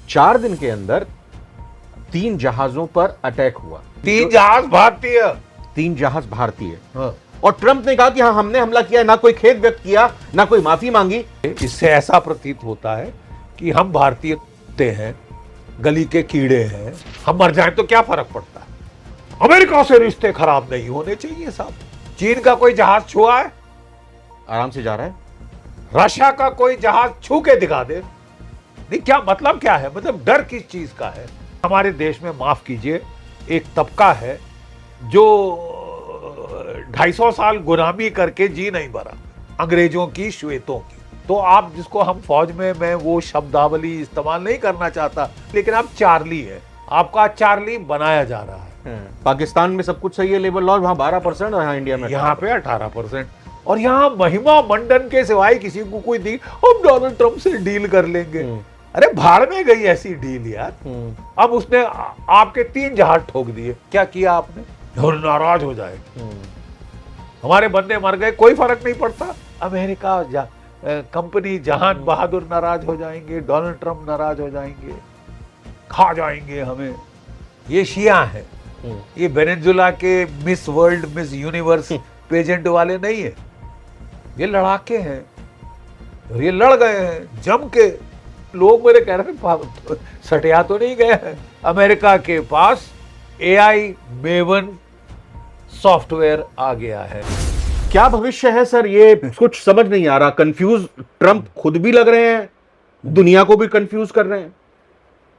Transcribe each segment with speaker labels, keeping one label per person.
Speaker 1: 4 दिन के अंदर 3 जहाजों पर अटैक हुआ।
Speaker 2: 3 जहाज भारतीय।
Speaker 1: 3 जहाज भारतीय।
Speaker 2: हाँ।
Speaker 1: और ट्रंप ने कहा कि हाँ हमने हमला किया, ना कोई खेद व्यक्त किया, ना कोई माफी मांगी।
Speaker 2: इससे ऐसा प्रतीत होता है कि हम भारतीय कुत्ते हैं, गली के कीड़े हैं, हम मर जाएं तो क्या फर्क पड़ता है। अमेरिका से रिश्ते खराब नहीं होने चाहिए साहब। चीन का कोई जहाज छुआ है?
Speaker 1: आराम से जा रहा है।
Speaker 2: रशिया का कोई जहाज छू के दिखा दे। नहीं, क्या मतलब क्या है, मतलब डर किस चीज का है। हमारे देश में, माफ कीजिए, एक तबका है जो 250 साल गुलामी करके जी नहीं भरा, अंग्रेजों की, श्वेतों की। तो आप जिसको हम फौज में, मैं वो शब्दावली इस्तेमाल नहीं करना चाहता, लेकिन आप चार्ली है, आपका चार्ली बनाया जा रहा है।
Speaker 1: पाकिस्तान में सब कुछ सही है, लेबर लॉ, वहां 12% और यहाँ इंडिया में
Speaker 2: यहाँ पे 18%। और यहाँ महिमा मंडन के सिवाय किसी को कोई दी, हम डोनाल्ड ट्रंप से डील कर लेंगे। अरे भाड़ में गई ऐसी डील यार। अब उसने आपके 3 जहाज ठोक दिए, क्या किया आपने? और नाराज हो जाए, हमारे बंदे मर गए, कोई फर्क नहीं पड़ता। अमेरिका कंपनी जहान बहादुर नाराज हो जाएंगे, डोनाल्ड ट्रंप नाराज हो जाएंगे, खा जाएंगे हमें। ये शिया है, ये वेनेजुला के Miss World, Miss Universe pageant वाले नहीं है, ये लड़ाके हैं और ये लड़ गए हैं जम के। लोग मेरे कह रहे हैं सटिया तो नहीं गए हैं। अमेरिका के पास AI मेवन सॉफ्टवेयर आ गया है।
Speaker 1: क्या भविष्य है सर? ये कुछ समझ नहीं आ रहा। कंफ्यूज ट्रंप खुद भी लग रहे हैं, दुनिया को भी कंफ्यूज कर रहे हैं।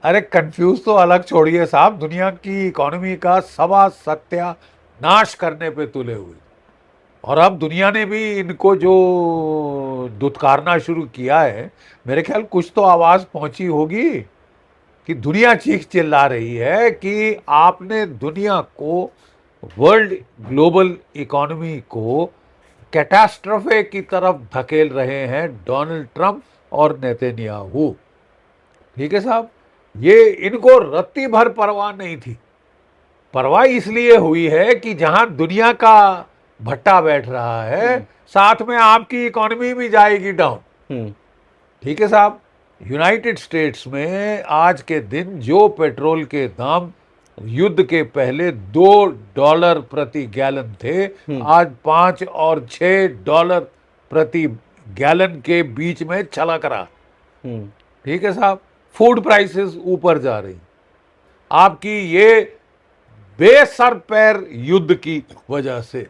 Speaker 2: अरे कंफ्यूज तो अलग छोड़िए साहब, दुनिया की इकोनॉमी का सवा सत्यानाश करने पे तुले हुए। और अब दुनिया ने भी इनको जो दुत्कारना शुरू किया है, मेरे ख्याल कुछ तो आवाज पहुंची होगी कि दुनिया चीख चिल्ला रही है कि आपने दुनिया को, वर्ल्ड ग्लोबल इकोनॉमी को कैटास्ट्रोफे की तरफ धकेल रहे हैं डोनाल्ड ट्रंप और नेतन्याहू। ठीक है साहब, ये इनको रत्ती भर परवाह नहीं थी। परवाह इसलिए हुई है कि जहां दुनिया का भट्टा बैठ रहा है, साथ में आपकी इकोनॉमी भी जाएगी डाउन। ठीक है साहब, यूनाइटेड स्टेट्स में आज के दिन जो पेट्रोल के दाम युद्ध के पहले $2 प्रति गैलन थे, आज $5 और $6 प्रति गैलन के बीच में छलक रहा। ठीक है साहब, फूड प्राइसेस ऊपर जा रही। आपकी ये बेसर पैर युद्ध की वजह से।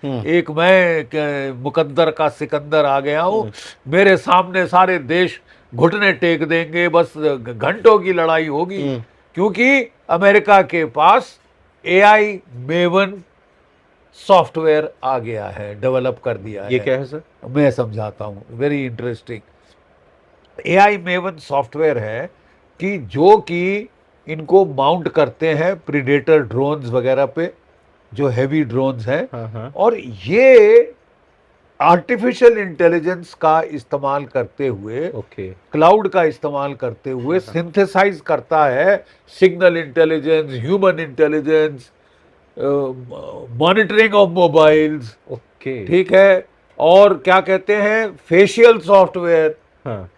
Speaker 2: एक मैं मुकद्दर का सिकंदर आ गया हूं, मेरे सामने सारे देश घुटने टेक देंगे, बस घंटों की लड़ाई होगी, क्योंकि अमेरिका के पास AI मेवन सॉफ्टवेयर आ गया है, डेवलप कर दिया है।
Speaker 1: ये क्या है सर?
Speaker 2: मैं समझाता हूं, very interesting. AI maven software है कि जो कि इनको माउंट करते हैं प्रीडेटर ड्रोन्स वगैरह पे, जो हैवी ड्रोन्स हैं। और ये आर्टिफिशियल इंटेलिजेंस का इस्तेमाल करते हुए, क्लाउड का इस्तेमाल करते हुए सिंथेसाइज करता है signal intelligence, human intelligence, monitoring of mobiles. ठीक है, और क्या कहते हैं, facial software,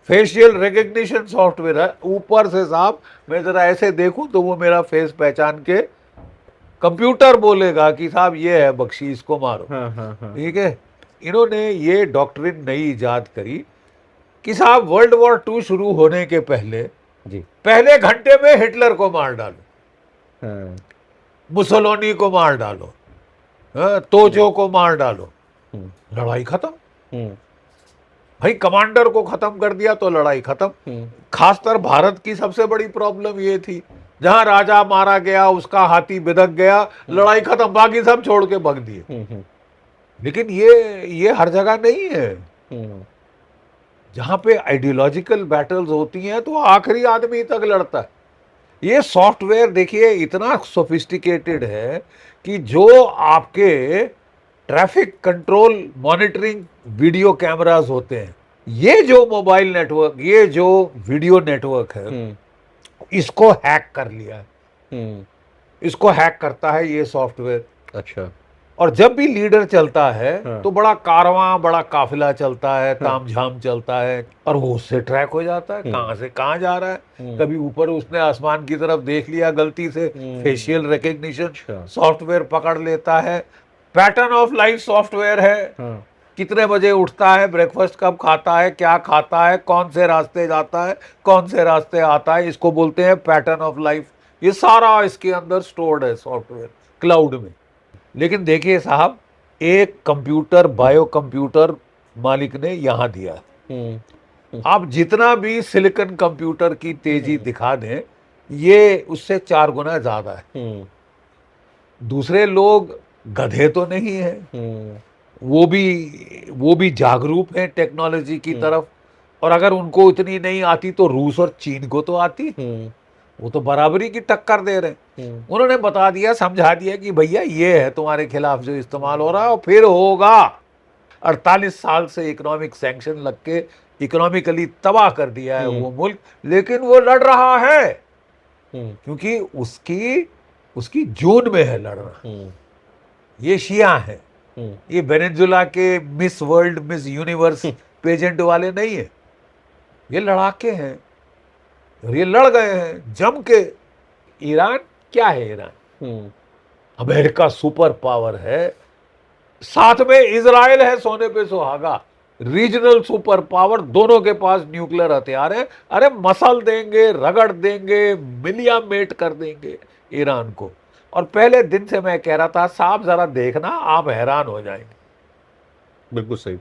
Speaker 2: facial recognition software है। ऊपर से साहब मैं जरा ऐसे देखूं तो वो मेरा फेस पहचान के कंप्यूटर बोलेगा कि साहब ये है बख्शी, इसको मारो। ठीक है, इन्होंने ये डॉक्ट्रिन नई इजाद करी कि साहब वर्ल्ड वॉर 2 शुरू होने के पहले पहले घंटे में हिटलर को मार डालो, मुसोलिनी को मार डालो, तोजो को मार डालो, लड़ाई खत्म। भाई कमांडर को खत्म कर दिया तो लड़ाई खत्म। खासकर भारत की सबसे बड़ी प्रॉब्लम ये थी, जहां राजा मारा गया, उसका हाथी बिदक गया, लड़ाई खत्म, बाकी सब छोड़ के भग दिए। लेकिन ये हर जगह नहीं है। जहां पे आइडियोलॉजिकल बैटल्स होती हैं तो आखिरी आदमी तक लड़ता है। ये सॉफ्टवेयर देखिए इतना सोफिस्टिकेटेड है कि जो आपके traffic control monitoring video cameras होते हैं, ये जो मोबाइल नेटवर्क, ये जो वीडियो नेटवर्क है, इसको हैक कर लिया है। इसको हैक करता है ये सॉफ्टवेयर।
Speaker 1: अच्छा।
Speaker 2: और जब भी लीडर चलता है
Speaker 1: हाँ।
Speaker 2: तो बड़ा कारवां, बड़ा काफिला चलता है, तामझाम चलता है, और वो उससे ट्रैक हो जाता है कहाँ से कहाँ जा रहा है। कभी ऊपर उसने आसमान की तरफ देख लिया गलती से, फेशियल रिकग्निशन
Speaker 1: अच्छा।
Speaker 2: सॉफ्टवेयर पकड़ लेता है, पैटर्न ऑफ लाइफ सॉफ्टवेयर है,
Speaker 1: हाँ।
Speaker 2: कितने बजे उठता है, ब्रेकफास्ट कब खाता है, क्या खाता है, कौन से रास्ते जाता है, कौन से रास्ते आता है, इसको बोलते हैं पैटर्न ऑफ लाइफ। ये सारा इसके अंदर स्टोर्ड है सॉफ्टवेयर क्लाउड में। लेकिन देखिए साहब, एक कंप्यूटर, बायो कंप्यूटर मालिक ने यहां दिया है। आप जितना भी सिलिकॉन कंप्यूटर की तेजी दिखा दें, ये उससे 4 गुना ज्यादा है। दूसरे लोग गधे तो नहीं है, वो भी जागरूक हैं टेक्नोलॉजी की तरफ, और अगर उनको इतनी नहीं आती तो रूस और चीन को तो आती, वो तो बराबरी की टक्कर दे रहे हैं। उन्होंने बता दिया, समझा दिया कि भैया ये है तुम्हारे खिलाफ जो इस्तेमाल हो रहा है, और फिर होगा। 48 साल से इकोनॉमिक सैंक्शन लग के इकोनॉमिकली तबाह कर दिया है वो मुल्क, लेकिन वो लड़ रहा है क्योंकि उसकी जून में है लड़ना। ये शिया है, ये वेनेजुला के Miss World, Miss Universe pageant वाले नहीं है, ये लड़ाके हैं और ये लड़ गए हैं जम के। ईरान क्या है? ईरान अमेरिका सुपर पावर है, साथ में इजराइल है सोने पे सुहागा, रीजनल सुपर पावर, दोनों के पास न्यूक्लियर हथियार है। अरे मसल देंगे, रगड़ देंगे, मिलिया मेट कर देंगे ईरान को। और पहले दिन से मैं कह रहा था साहब जरा देखना, आप हैरान हो जाएंगे।
Speaker 1: बिल्कुल सही,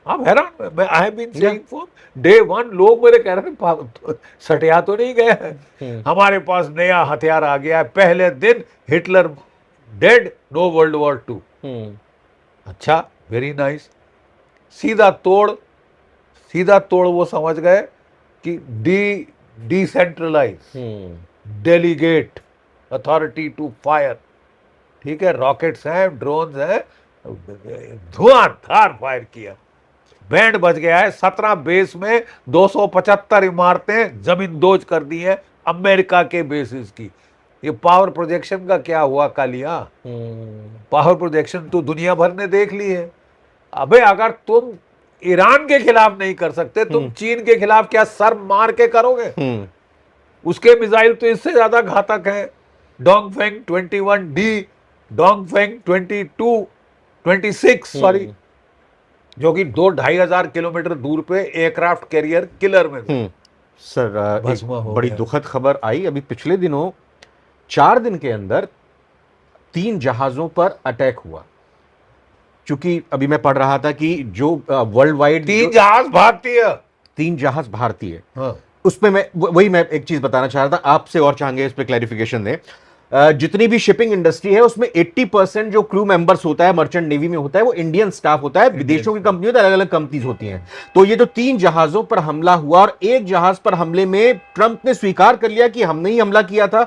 Speaker 2: आप हैरान, मैं I have been saying for day one, लोग मेरे कह रहे थे सटिया तो नहीं गए हैं, हमारे पास नया हथियार आ गया है, पहले दिन Hitler dead, no world war 2। अच्छा, वेरी नाइस। सीधा तोड़ वो समझ गए कि decentralise, delegate authority to fire. ठीक है, रॉकेट्स हैं, ड्रोन्स हैं, धुआंधार फायर किया, बैंड बज गया है। 17 बेस में 275 इमारतें जमींदोज कर दी हैं अमेरिका के बेसिस की। ये पावर प्रोजेक्शन का क्या हुआ कालिया? पावर प्रोजेक्शन तो दुनिया भर ने देख ली है। अबे अगर तुम ईरान के खिलाफ नहीं कर सकते, तुम चीन के खिलाफ क्या सर मार के करोगे? उसके मिसाइल तो इससे ज्यादा घातक है। डोंगफेंग 21D, डोंगफेंग 26 सॉरी, जो कि 2-2.5 हजार किलोमीटर दूर पे एयरक्राफ्ट कैरियर किलर में
Speaker 1: सर
Speaker 2: भस्म
Speaker 1: एक
Speaker 2: हो
Speaker 1: बड़ी
Speaker 2: गया।
Speaker 1: दुखद खबर आई अभी पिछले दिनों। 4 दिन के अंदर 3 जहाजों पर अटैक हुआ। चूंकि अभी मैं पढ़ रहा था कि जो वर्ल्ड वाइड
Speaker 2: 3 जहाज भारतीय,
Speaker 1: 3 जहाज भारतीय,
Speaker 2: हाँ।
Speaker 1: उसमें वही मैं एक चीज बताना चाह रहा था आपसे, और चाहेंगे इस पे क्लैरिफिकेशन दें। जितनी भी शिपिंग इंडस्ट्री है उसमें 80% जो क्रू मेंबर्स होता है मर्चेंट नेवी में होता है वो इंडियन स्टाफ होता है। विदेशों की कंपनी होती है, अलग अलग कंपनीज होती हैं। तो ये जो 3 जहाजों पर हमला हुआ, और एक जहाज पर हमले में ट्रंप ने स्वीकार कर लिया कि हमने ही हमला किया था।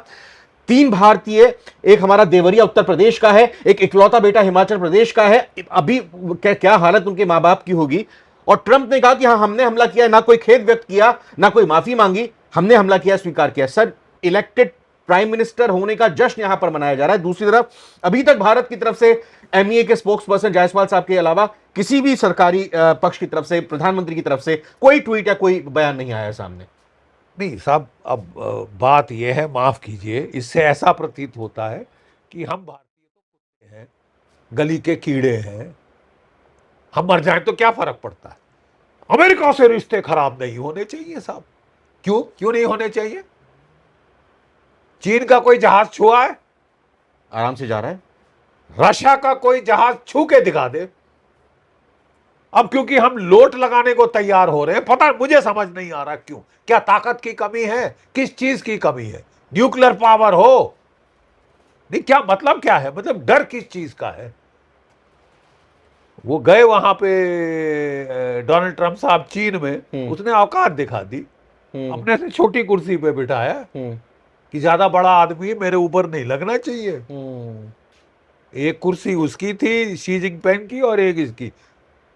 Speaker 1: 3 भारतीय, एक हमारा देवरिया उत्तर प्रदेश का है, एक इकलौता बेटा हिमाचल प्रदेश का है। अभी क्या हालत उनके मां बाप की होगी। और ट्रंप ने कहा कि हाँ हमने हमला किया, ना कोई खेद व्यक्त किया, ना कोई माफी मांगी, हमने हमला किया, स्वीकार किया। सर, इलेक्टेड प्राइम मिनिस्टर होने का जश्न यहां पर मनाया जा रहा है। दूसरी तरफ अभी तक भारत की तरफ से एमईए के स्पोक्स पर्सन जायसवाल साहब के अलावा किसी भी सरकारी पक्ष की तरफ से, प्रधानमंत्री की तरफ से कोई ट्वीट या कोई बयान नहीं आया सामने।
Speaker 2: नहीं साहब, अब बात यह है, माफ कीजिए, इससे ऐसा प्रतीत होता है कि हम भारतीय तो कुत्ते हैं, गली के कीड़े हैं, हम मर जाएं तो क्या फर्क पड़ता है। अमेरिका से रिश्ते खराब नहीं होने चाहिए साहब। क्यों नहीं होने चाहिए? चीन का कोई जहाज छुआ है?
Speaker 1: आराम से जा रहा है।
Speaker 2: रशिया का कोई जहाज छू के दिखा दे। अब क्योंकि हम लोट लगाने को तैयार हो रहे हैं, पता मुझे समझ नहीं आ रहा क्यों। क्या ताकत की कमी है? किस चीज की कमी है? न्यूक्लियर पावर हो नहीं, क्या मतलब क्या है? मतलब डर किस चीज का है? वो गए वहां पे डोनाल्ड ट्रंप साहब चीन में, उसने औकात दिखा दी, अपने से छोटी कुर्सी पे बिठाया कि ज्यादा बड़ा आदमी मेरे ऊपर नहीं लगना चाहिए। एक कुर्सी उसकी थी शी जिनपिंग की और एक इसकी,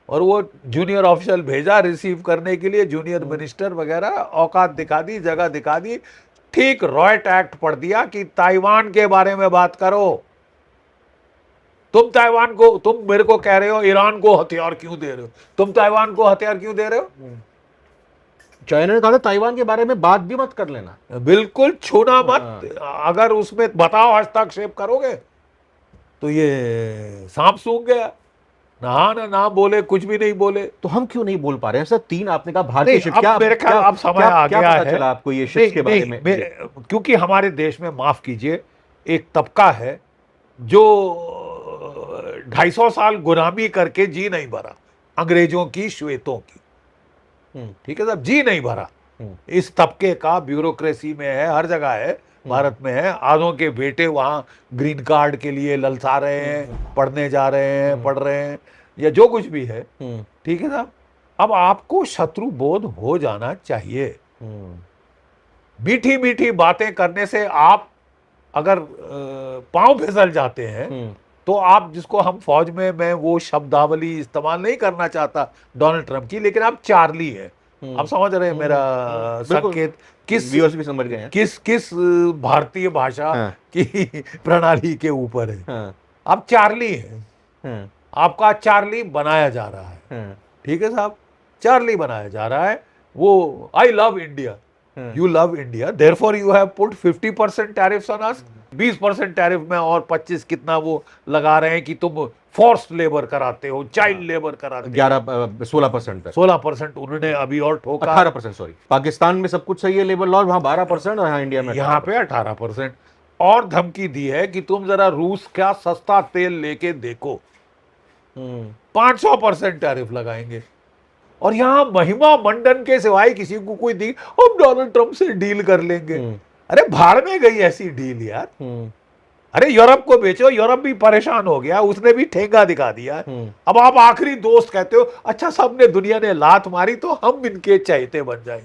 Speaker 2: और वो जूनियर ऑफिशियल भेजा रिसीव करने के लिए, जूनियर मिनिस्टर वगैरह, औकात दिखा दी, जगह दिखा दी। ठीक रॉयट एक्ट पढ़ दिया कि ताइवान के बारे में बात करो। तुम मेरे को कह रहे हो ईरान को हथियार क्यों दे रहे हो, तुम ताइवान को हथियार क्यों दे रहे हो?
Speaker 1: चाइना ने कहा था ताइवान के बारे में बात भी मत कर लेना।
Speaker 2: बिल्कुल छूना मत, अगर उसमें बताओ हस्तक्षेप करोगे तो ये सांप सूंघ गया। ना बोले, कुछ भी नहीं बोले।
Speaker 1: तो हम क्यों नहीं बोल पा रहे हैं सर? 3 आपने कहा भारतीय
Speaker 2: नहीं,
Speaker 1: शिप,
Speaker 2: अब
Speaker 1: क्या
Speaker 2: मेरे ख्याल अब समय आ
Speaker 1: क्या
Speaker 2: गया
Speaker 1: पता
Speaker 2: है।
Speaker 1: चला आपको ये शिप्स के बारे में?
Speaker 2: क्योंकि हमारे देश में, माफ कीजिए, एक तबका है जो 250 साल गुलामी करके जी नहीं भरा, अंग्रेजों की, श्वेतों की, ठीक है साहब, जी नहीं भरा। इस तबके का ब्यूरोक्रेसी में है, हर जगह है, भारत में है। आधों के बेटे वहां ग्रीन कार्ड के लिए ललचा रहे हैं, पढ़ने जा रहे हैं, पढ़ रहे हैं, या जो कुछ भी है, ठीक है साहब। अब आपको शत्रु बोध हो जाना चाहिए। मीठी मीठी बातें करने से आप अगर पांव फिसल जाते हैं तो आप, जिसको हम फौज में, मैं वो शब्दावली इस्तेमाल नहीं करना चाहता डोनाल्ड ट्रंप की, लेकिन आप चार्ली है। आप समझ रहे हैं मेरा संकेत किस
Speaker 1: व्यूअर्स भी समझ गए हैं।
Speaker 2: किस भारतीय भाषा की प्रणाली के ऊपर है। आप चार्ली हैं, आपका चार्ली बनाया जा रहा है, ठीक है साहब, चार्ली बनाया जा रहा है। वो I love India, you love India, therefore you have put 50% tariffs on us. 20% tariff में और 25 कितना वो लगा रहे हैं कि तुम फोर्स्ड लेबर कराते हो, चाइल्ड लेबर कराते हो।
Speaker 1: 16%
Speaker 2: 16% उन्होंने अभी और ठोका।
Speaker 1: 18%, सॉरी। पाकिस्तान में सब कुछ सही है लेबर लॉ, वहां 12% और यहाँ इंडिया में
Speaker 2: यहाँ पे 18%। और धमकी दी है कि तुम जरा रूस का सस्ता तेल लेके देखो, 500% टैरिफ लगाएंगे। और यहां महिमा मंडन के सिवाय किसी को कोई दी, हम डोनाल्ड ट्रंप से डील कर लेंगे। अरे भाड़ में गई ऐसी डील यार। अरे यूरोप को बेचो, यूरोप भी परेशान हो गया, उसने भी ठेंगा दिखा दिया। अब आप आखिरी दोस्त कहते हो, अच्छा सबने, दुनिया ने लात मारी तो हम इनके चहेते बन जाए।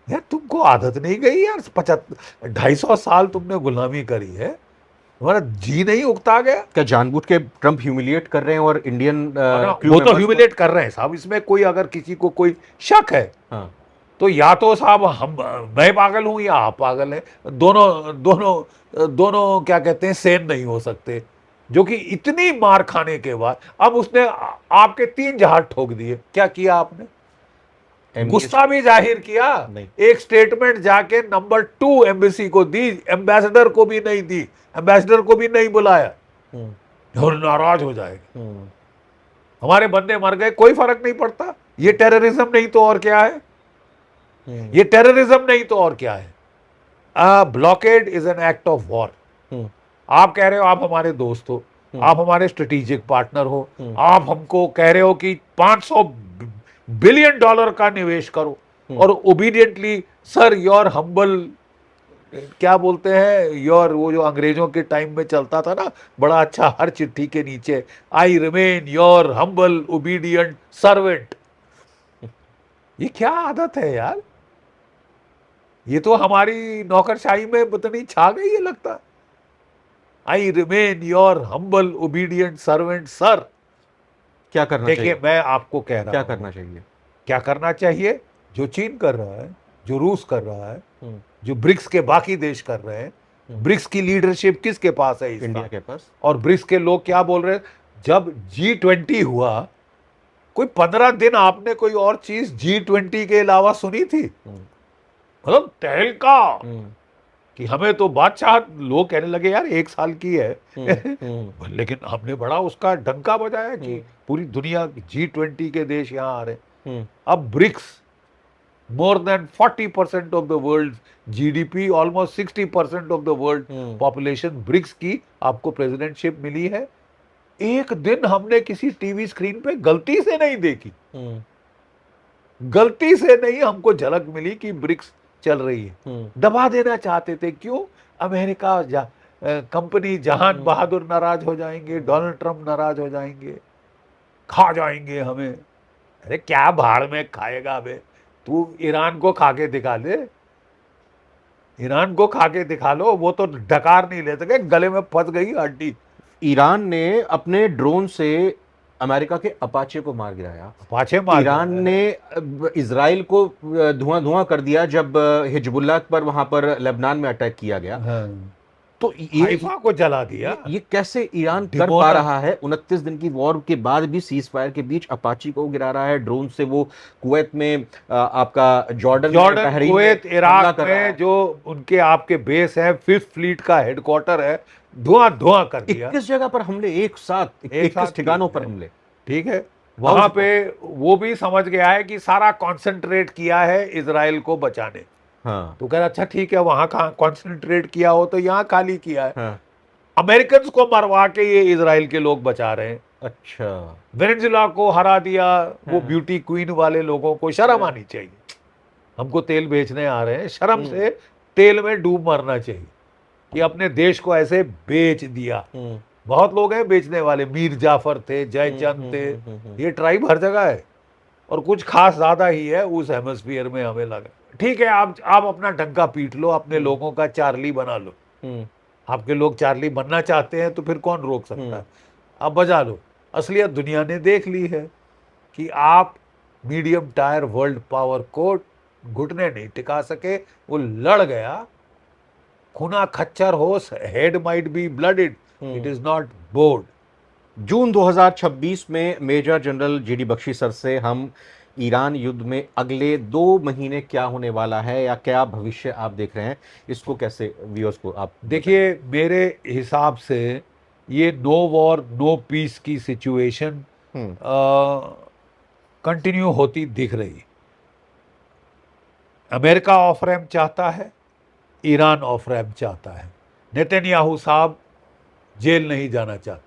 Speaker 2: यार तुमको आदत नहीं गई यार, 250 साल तुमने गुलामी करी है, तुम्हारा जी नहीं उगता गया?
Speaker 1: क्या जानबूझ के ट्रंप ह्यूमिलिएट कर रहे हैं और इंडियन
Speaker 2: वो तो ह्यूमिलेट कर रहे हैं साहब, इसमें कोई, अगर किसी को कोई शक है तो या तो साहब मैं पागल हूं या आप पागल हैं। दोनों क्या कहते हैं, सेम नहीं हो सकते। जो कि इतनी मार खाने के बाद अब उसने आपके 3 जहाज ठोक दिए। क्या किया आपने? गुस्सा भी जाहिर किया, एक स्टेटमेंट जाके नंबर 2 एम्बेसी को दी, एम्बेसडर को भी नहीं दी, एम्बेसडर को भी नहीं बुलाया, और नाराज हो जाएगा। हमारे बंदे मर गए, कोई फर्क नहीं पड़ता। ये टेररिज्म नहीं तो और क्या है? ये टेररिज्म नहीं तो और क्या है? Blockade is an act of war. आप कह रहे हो आप हमारे दोस्त हो, आप हमारे स्ट्रेटेजिक पार्टनर हो, आप हमको कह रहे हो कि $500 बिलियन का निवेश करो, और ओबीडियंटली सर योर हम्बल, क्या बोलते हैं, योर, वो जो अंग्रेजों के टाइम में चलता था ना बड़ा अच्छा, हर चिट्ठी के नीचे, I remain your humble obedient servant. ये क्या आदत है यार? ये तो हमारी नौकरशाही में पता नहीं छा गई है लगता। I remain your humble obedient servant sir.
Speaker 1: क्या करना चाहिए?
Speaker 2: देखिए मैं आपको कह रहा हूं,
Speaker 1: क्या करना चाहिए?
Speaker 2: क्या करना चाहिए? जो चीन कर रहा है, जो रूस कर रहा है, जो ब्रिक्स के बाकी देश कर रहे हैं, ब्रिक्स की लीडरशिप किसके पास है?
Speaker 1: इंडिया के पास।
Speaker 2: और ब्रिक्स के लोग क्या बोल रहे हैं? जब G20 हुआ, कोई 15 दिन आपने कोई और चीज G20 के अलावा सुनी थी? मतलब तहलका कि हमें तो बादशाह, लोग कहने लगे यार 1 साल की है लेकिन हमने बड़ा उसका डंका बजाया कि पूरी दुनिया, G20 के देश यहाँ आ रहे। अब BRICS, more than 40% of the world GDP, almost 60% of the world population, BRICS की आपको प्रेसिडेंटशिप मिली है। एक दिन हमने किसी टीवी स्क्रीन पे गलती से नहीं देखी, गलती से नहीं हमको झलक मिली कि ब्रिक्स चल रही है। दबा देना चाहते थे, क्यों? अमेरिका कंपनी जहान बहादुर नाराज हो जाएंगे, डोनाल्ड ट्रंप नाराज हो जाएंगे, खा जाएंगे हमें। अरे क्या भाड़ में खाएगा बे? तू ईरान को खा के दिखा ले, ईरान को खा के दिखा लो, वो तो डकार नहीं ले सके, गले में फंस गई हड्डी।
Speaker 1: ईरान ने अपने ड्रोन से अमेरिका के अपाचे को मार गिराया।
Speaker 2: अपाचे मार
Speaker 1: ईरान ने इजराइल को धुआं धुआं कर दिया जब हिजबुल्लाह पर, वहां पर लेबनान में अटैक किया गया। तो
Speaker 2: हाइफा को जला दिया।
Speaker 1: ये कैसे ईरान कर
Speaker 2: डिमोना-
Speaker 1: पा रहा है? 29 दिन की वॉर के बाद भी सीज फायर के बीच अपाची को गिरा रहा है, ड्रोन से वो कुवैत में आपका जॉर्डन में,
Speaker 2: जॉर्डन,
Speaker 1: बहरीन
Speaker 2: कुवैत,
Speaker 1: हमला
Speaker 2: इराक
Speaker 1: कर रहा है।
Speaker 2: में जो उनके आपके बेस है, फिफ्थ फ्लीट का हेडक्वार्टर है, धुआं धुआं कर दिया।
Speaker 1: 21 जगह पर हमले एक साथ,
Speaker 2: एक साथ
Speaker 1: 21 ठिकानों
Speaker 2: किए
Speaker 1: पर
Speaker 2: हैं।
Speaker 1: हमले।
Speaker 2: ठीक है, वहां
Speaker 1: हाउस-
Speaker 2: पे वो भी समझ गया है कि सारा कॉन्सेंट्रेट किया है इजराइल को बचाने।
Speaker 1: हाँ
Speaker 2: तो कह रहा अच्छा ठीक है, वहां कहाँ कॉन्सेंट्रेट किया हो तो यहाँ खाली किया है।
Speaker 1: हाँ।
Speaker 2: अमेरिकन को मरवा के ये इजराइल के लोग बचा रहे हैं।
Speaker 1: अच्छा।
Speaker 2: वेनेजुला को हरा दिया, वो
Speaker 1: हाँ।
Speaker 2: ब्यूटी क्वीन वाले लोगों को शर्म आनी चाहिए। हमको तेल बेचने आ रहे हैं, शर्म से तेल में डूब मरना चाहिए कि अपने देश को ऐसे बेच दिया। बहुत लोग हैं बेचने वाले, मीर जाफर थे, जयचंद थे, ये ट्राइब हर जगह है और कुछ खास ज्यादा ही है उस हेमस्फीयर में हमें लगा। ठीक है, आप अपना डंका पीट लो, अपने लोगों का चार्ली बना लो। आपके लोग चार्ली बनना चाहते हैं तो फिर कौन रोक सकता है? आप बजा लो। असलियत दुनिया ने देख ली है कि आप मीडियम टायर वर्ल्ड पावर को घुटने नहीं टिका सके। वो लड़ गया, खुना खच्चर हो, head might be blooded, it is not bowed.
Speaker 1: जून 2026 में major general GD Bakshi sir से हम ईरान युद्ध में अगले 2 महीने क्या होने वाला है या क्या भविष्य आप देख रहे हैं, इसको कैसे व्यूअर्स को आप
Speaker 2: देखिए, मेरे हिसाब से ये नो वॉर नो पीस की सिचुएशन कंटिन्यू होती दिख रही। अमेरिका ऑफ रैम्प चाहता है, ईरान ऑफ रैम्प चाहता है। नेतन्याहू साहब जेल नहीं जाना चाहते।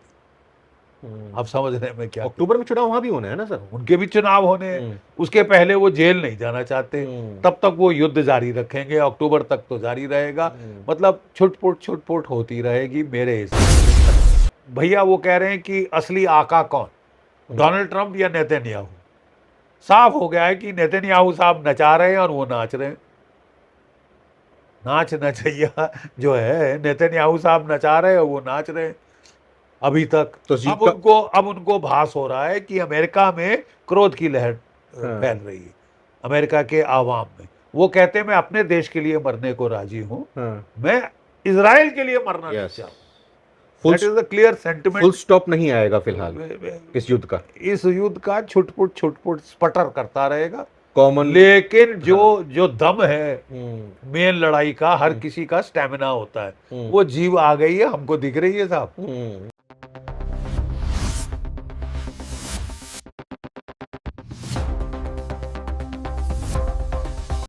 Speaker 2: आप समझ रहे हैं मैं क्या?
Speaker 1: अक्टूबर में चुनाव वहां भी होने हैं ना सर?
Speaker 2: उनके भी चुनाव होने हैं, उसके पहले वो जेल नहीं जाना चाहते। तब तक वो युद्ध जारी रखेंगे, अक्टूबर तक तो जारी रहेगा। मतलब छुटपुट होती रहेगी मेरे हिसाब से। भैया वो कह रहे हैं कि असली आका कौन, डोनाल्ड ट्रंप या नेतन्याहू? साफ हो गया है कि नेतन्याहू साहब नचा रहे हैं और वो नाच रहे हैं। नाच नचैया जो है, नेतन्याहू साहब नचा रहे हैं और वो नाच रहे हैं अभी तक।
Speaker 1: तो
Speaker 2: अब उनको भास हो रहा है कि अमेरिका में क्रोध की लहर फैल रही है, अमेरिका के आवाम में। वो कहते हैं मैं अपने देश के लिए मरने को राजी हूं, मैं इजराइल के लिए मरना नहीं चाहता। That is the clear sentiment।
Speaker 1: Full stop नहीं आएगा फिलहाल इस युद्ध का।
Speaker 2: इस युद्ध का छुटपुट स्पटर करता रहेगा
Speaker 1: कॉमन,
Speaker 2: लेकिन जो दम है मेन लड़ाई का, हर किसी का स्टेमिना होता है। वो जीव आ गई है, हमको दिख रही है साहब।